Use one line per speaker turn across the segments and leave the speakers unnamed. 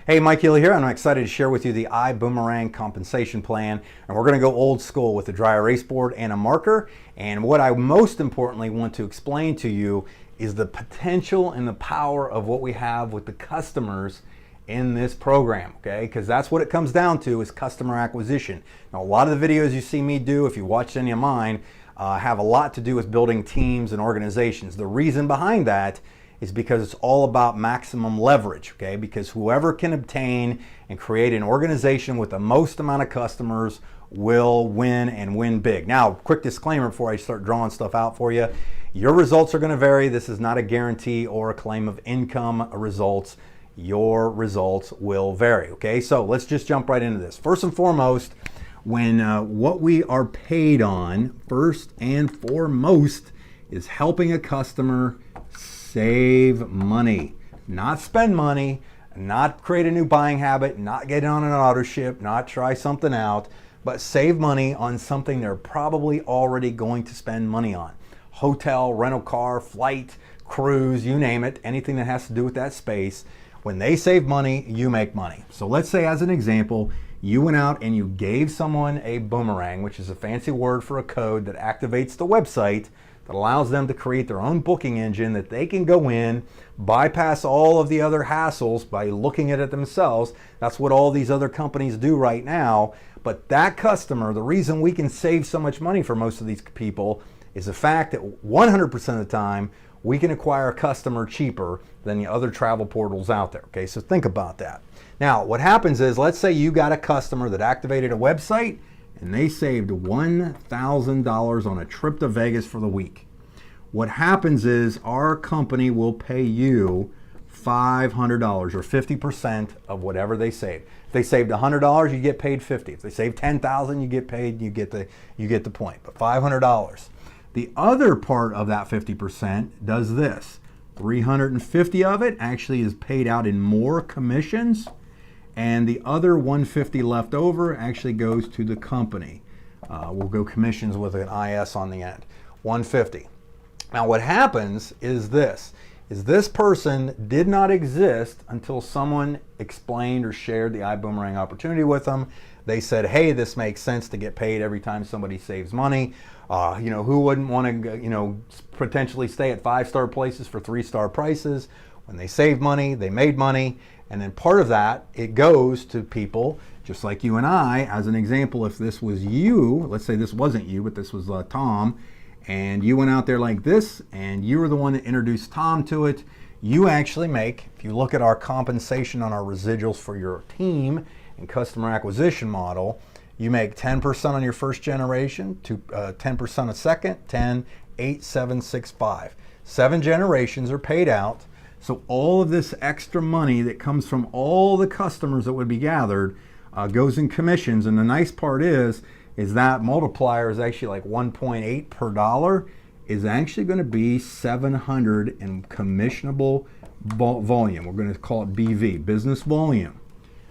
Hey, Mike Healy here, and I'm excited to share with you the iBuumerang compensation plan. And we're going to go old school with a dry erase board and a marker. And what I most importantly want to explain to you is the potential and the power of what we have with the customers in this program, okay? Because that's what it comes down to, is customer acquisition. Now, a lot of the videos you see me do, if you watched any of mine, have a lot to do with building teams and organizations. The reason behind that is because it's all about maximum leverage, okay? Because whoever can obtain and create an organization with the most amount of customers will win and win big. Now, quick disclaimer before I start drawing stuff out for you. Your results are gonna vary. This is not a guarantee or a claim of income results. Your results will vary, okay? So let's just jump right into this. First and foremost, when what we are paid on, first and foremost, is helping a customer save money, not spend money, not create a new buying habit, not get on an auto ship, not try something out, but save money on something they're probably already going to spend money on. Hotel, rental car, flight, cruise, you name it, anything that has to do with that space. When they save money, you make money. So let's say, as an example, you went out and you gave someone a boomerang, which is a fancy word for a code that activates the website, that allows them to create their own booking engine that they can go in, bypass all of the other hassles by looking at it themselves. That's what all these other companies do right now. But that customer, the reason we can save so much money for most of these people is the fact that 100% of the time, we can acquire a customer cheaper than the other travel portals out there, okay? So think about that. Now, what happens is, let's say you got a customer that activated a website and they saved $1,000 on a trip to Vegas for the week. What happens is our company will pay you $500 or 50% of whatever they saved. If they saved $100, you get paid $50. If they saved $10,000, you get paid, you get the point, but $500. The other part of that 50% does this. 350 of it actually is paid out in more commissions, and the other 150 left over actually goes to the company. We'll go commissions with an IS on the end. 150. Now what happens is this person did not exist until someone explained or shared the iBuumerang opportunity with them. They said, hey, this makes sense to get paid every time somebody saves money. Who wouldn't want to, potentially stay at 5-star places for 3-star prices? When they save money, they made money. And then part of that, it goes to people just like you and I. As an example, if this was you, let's say this wasn't you, but this was Tom, and you went out there like this, and you were the one that introduced Tom to it, you actually make, if you look at our compensation on our residuals for your team and customer acquisition model, you make 10% on your first generation, 10% a second, 10, 8, 7, 6, 5. 7 generations are paid out. So all of this extra money that comes from all the customers that would be gathered goes in commissions. And the nice part is that multiplier is actually like 1.8 per dollar, is actually going to be 700 in commissionable volume. We're going to call it BV, business volume,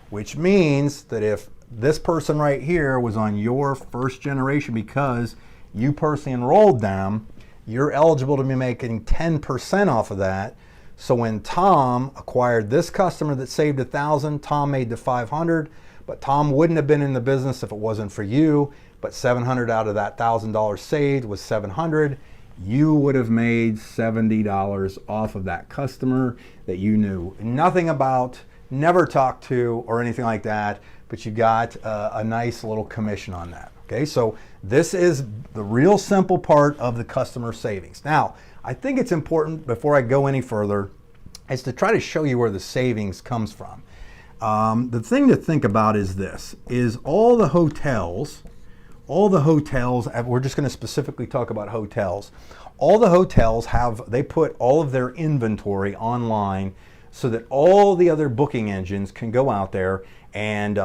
which means that if this person right here was on your first generation because you personally enrolled them, you're eligible to be making 10% off of that. So when Tom acquired this customer that saved 1,000, Tom made the 500, but Tom wouldn't have been in the business if it wasn't for you. But 700 out of that $1,000 saved was 700. You would have made $70 off of that customer that you knew nothing about, never talked to, or anything like that, but you got a nice little commission on that. Okay, so this is the real simple part of the customer savings. Now, I think it's important, before I go any further, is to try to show you where the savings comes from. The thing to think about is this, is all the hotels, we're just going to specifically talk about hotels. All the hotels they put all of their inventory online so that all the other booking engines can go out there and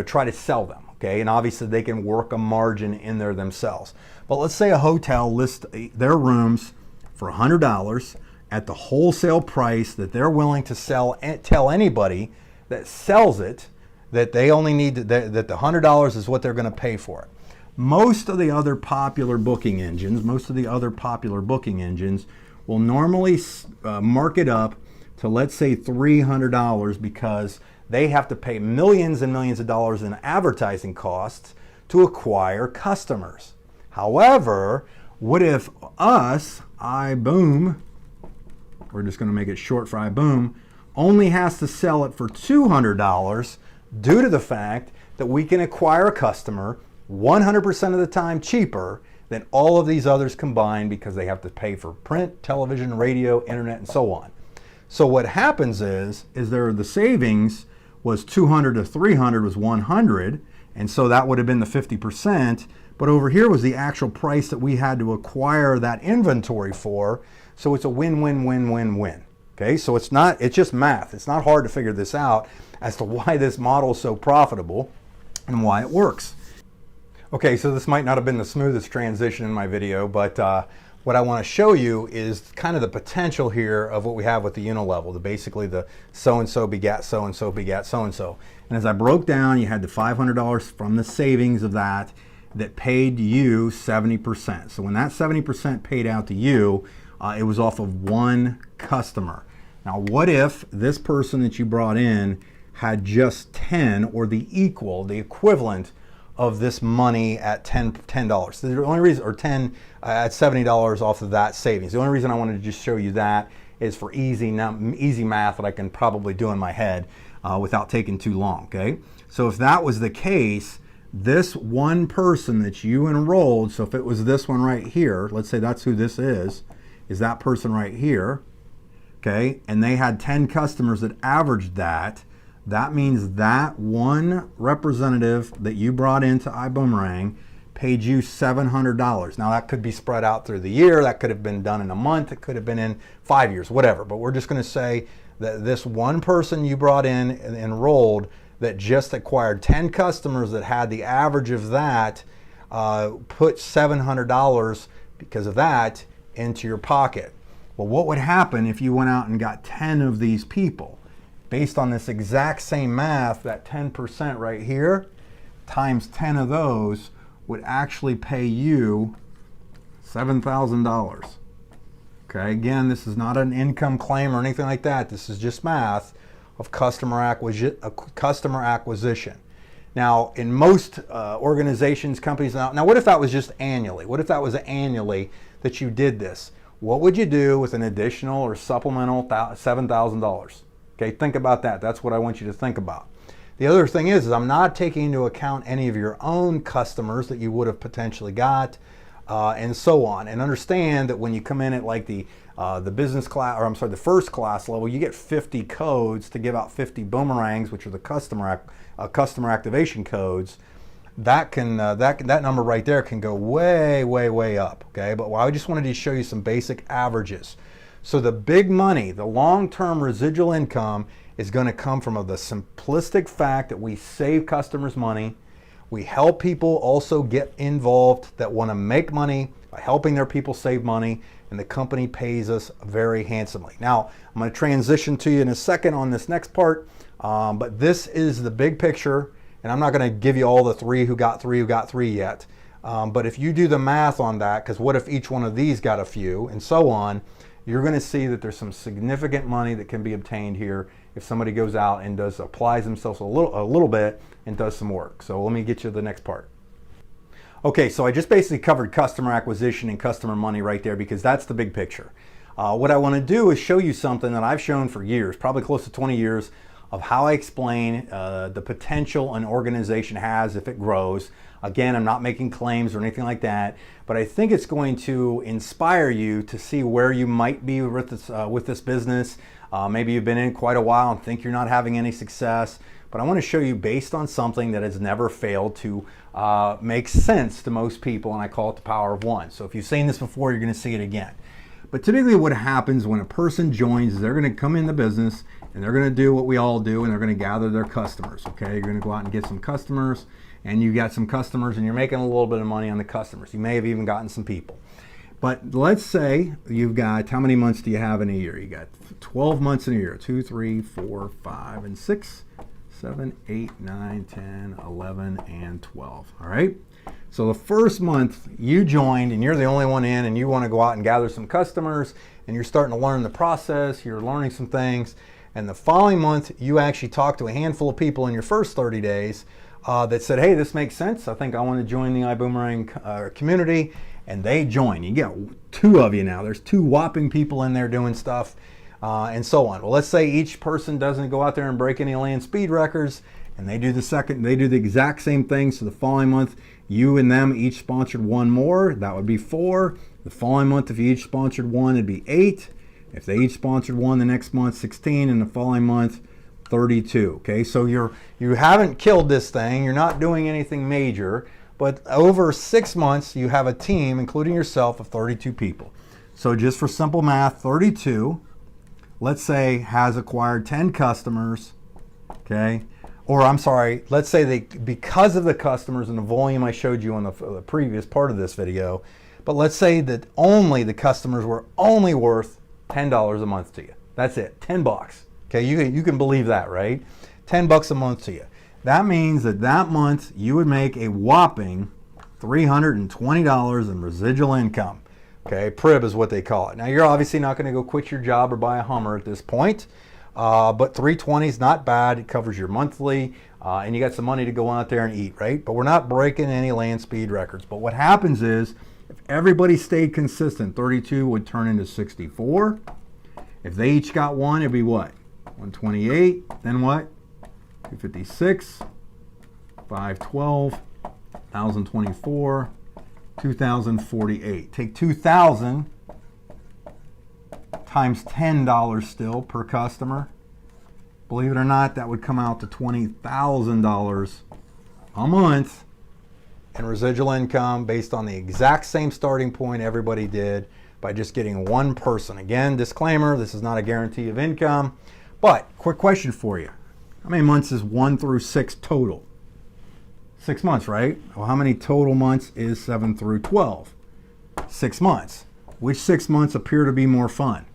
try to sell them. Okay, and obviously they can work a margin in there themselves. But let's say a hotel lists their rooms for $100 at the wholesale price that they're willing to tell anybody that sells it that they only need that the $100 is what they're going to pay for it. Most of the other popular booking engines will normally mark it up to, let's say, $300 because they have to pay millions and millions of dollars in advertising costs to acquire customers. However, what if us, iBoom, we're just going to make it short for iBoom, only has to sell it for $200 due to the fact that we can acquire a customer 100% of the time cheaper than all of these others combined, because they have to pay for print, television, radio, internet, and so on. So what happens is there the savings was 200 to 300 was 100, and so that would have been the 50%. But over here was the actual price that we had to acquire that inventory for. So it's a win-win-win-win-win. Okay, so it's just math. It's not hard to figure this out as to why this model is so profitable and why it works. Okay, so this might not have been the smoothest transition in my video, but what I want to show you is kind of the potential here of what we have with the unilevel, basically the so-and-so begat so-and-so begat so-and-so. And as I broke down, you had the $500 from the savings of that paid you 70%. So when that 70% paid out to you, it was off of one customer. Now, what if this person that you brought in had just 10 or the equivalent of this money at $10? So the only reason, or 10 at $70 off of that savings. The only reason I wanted to just show you that is for easy math that I can probably do in my head without taking too long. Okay, so if that was the case, this one person that you enrolled, so if it was this one right here, let's say that's who this is that person right here, okay, and they had 10 customers that averaged that, that means that one representative that you brought into iBuumerang paid you $700. Now that could be spread out through the year, that could have been done in a month, it could have been in 5 years, whatever, but we're just going to say that this one person you brought in and enrolled that just acquired 10 customers that had the average of that, put $700 because of that into your pocket. Well, what would happen if you went out and got 10 of these people? Based on this exact same math, that 10% right here times 10 of those would actually pay you $7,000. Okay, again, this is not an income claim or anything like that. This is just math of customer acquisition. Now, in most organizations, companies, now what if that was just annually? What if that was annually that you did this? What would you do with an additional or supplemental $7,000? Okay, think about that. That's what I want you to think about. The other thing is I'm not taking into account any of your own customers that you would have potentially got, and so on. And understand that when you come in at like the business class, or I'm sorry, the first class level, you get 50 codes to give out 50 boomerangs, which are the customer activation codes. That number right there can go way up. Okay, but I just wanted to show you some basic averages. So the big money, the long-term residual income, is going to come from the simplistic fact that we save customers money. We help people also get involved that want to make money by helping their people save money, and the company pays us very handsomely. Now, I'm going to transition to you in a second on this next part, but this is the big picture, and I'm not going to give you all the three who got three yet, but if you do the math on that, because what if each one of these got a few, and so on, you're going to see that there's some significant money that can be obtained here if somebody goes out and applies themselves a little bit and does some work. So let me get you to the next part. Okay, so I just basically covered customer acquisition and customer money right there, because that's the big picture. What I want to do is show you something that I've shown for years, probably close to 20 years, of how I explain the potential an organization has if it grows. Again, I'm not making claims or anything like that, but I think it's going to inspire you to see where you might be with this business. Maybe you've been in quite a while and think you're not having any success, but I want to show you based on something that has never failed to make sense to most people, and I call it the power of one. So if you've seen this before, you're going to see it again. But typically what happens when a person joins is they're going to come in the business and they're going to do what we all do, and they're going to gather their customers. Okay, you're going to go out and get some customers, and you got some customers and you're making a little bit of money on the customers. You may have even gotten some people. But let's say you've got, how many months do you have in a year? You got 12 months in a year. 2, 3, 4, 5, and 6, 7, 8, 9, 10, 11, and 12. All right? So the first month you joined and you're the only one in, and you want to go out and gather some customers, and you're starting to learn the process, you're learning some things, and the following month you actually talk to a handful of people in your first 30 days that said, hey, this makes sense. I think I want to join the iBuumerang community, and they join. You get 2 of you now. There's 2 whopping people in there doing stuff, and so on. Well, let's say each person doesn't go out there and break any land speed records, and they do the exact same thing. So the following month, you and them each sponsored 1 more. That would be 4. The following month, if you each sponsored 1, it'd be 8. If they each sponsored 1, the next month 16, and the following month 32. Okay, so you haven't killed this thing. You're not doing anything major, but over 6 months you have a team, including yourself, of 32 people. So just for simple math, 32, let's say, has acquired 10 customers. Okay, or I'm sorry, let's say they, because of the customers and the volume I showed you on the previous part of this video, but let's say that only the customers were only worth $10 a month to you. That's it, 10 bucks. Okay, you can believe that, right? 10 bucks a month to you. That means that that month you would make a whopping $320 in residual income. Okay, PRIB is what they call it. Now you're obviously not going to go quit your job or buy a Hummer at this point, but 320 is not bad. It covers your monthly, and you got some money to go out there and eat, right? But we're not breaking any land speed records. But what happens is, if everybody stayed consistent, 32 would turn into 64. If they each got 1, it'd be what? 128, then what? 256, 512, 1024, 2048. Take 2,000 times $10 still per customer. Believe it or not, that would come out to $20,000 a month in residual income based on the exact same starting point everybody did by just getting 1 person. Again, disclaimer, this is not a guarantee of income. But, quick question for you. How many months is 1 through 6 total? 6 months, right? Well, how many total months is 7 through 12? 6 months. Which 6 months appear to be more fun?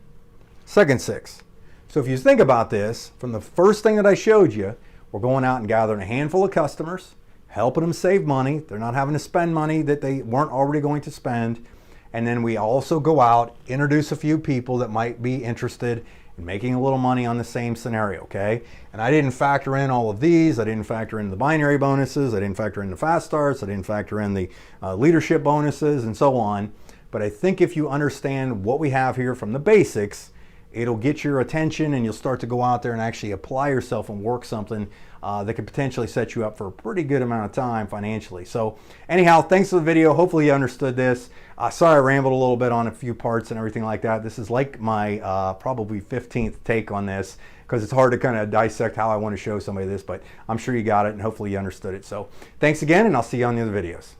Second 6. So if you think about this, from the first thing that I showed you, we're going out and gathering a handful of customers, helping them save money. They're not having to spend money that they weren't already going to spend. And then we also go out, introduce a few people that might be interested and making a little money on the same scenario, okay? And I didn't factor in all of these. I didn't factor in the binary bonuses. I didn't factor in the fast starts. I didn't factor in the leadership bonuses and so on. But I think if you understand what we have here from the basics, it'll get your attention and you'll start to go out there and actually apply yourself and work something that could potentially set you up for a pretty good amount of time financially. So anyhow, thanks for the video. Hopefully you understood this. Sorry I rambled a little bit on a few parts and everything like that. This is like my probably 15th take on this because it's hard to kind of dissect how I want to show somebody this, but I'm sure you got it and hopefully you understood it. So thanks again, and I'll see you on the other videos.